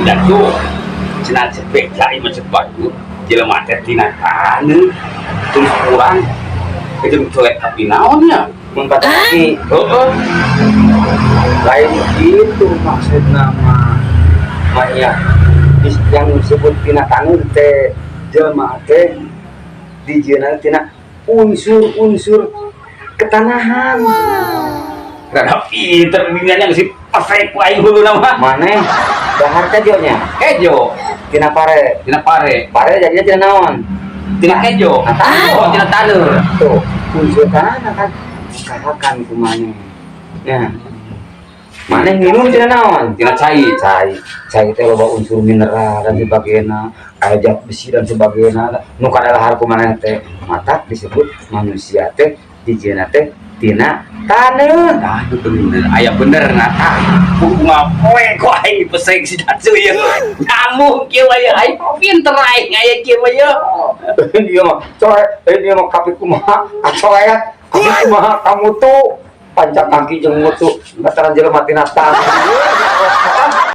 dan tuh cenah cepet cai macam batu jelema teh tina tanu terus kurang jeung cuek tapi naonnya mun pataki heeh lain itu maksud nama maya yang disebut tina tanu teh jelema teh dijieuna tina unsur-unsur ketanahan. Karena pinter bingannya ngasih pasai kuai hulu nama mana bahar kejonya kejo tina pare jadinya tina naon tina kejo oh tina talur tuh unsur tanah kan kalakan kumane ya mana minum tina naon tina cai teh loba unsur mineral dan sebagainya kayak besi dan sebagainya nu kadalahar kumane teh mata disebut manusia teh dijieuna teh tina taneuh bener aya bener ngata bunga poe kok aing dipeseng si Datsu ya nyamuk kieu aya aing pinter aing aya kieu ya dia mah coy dia mah kapi kumaha acoek kumaha kamu tuh pancak kaki jeung mutu lantaran jelema tina taneuh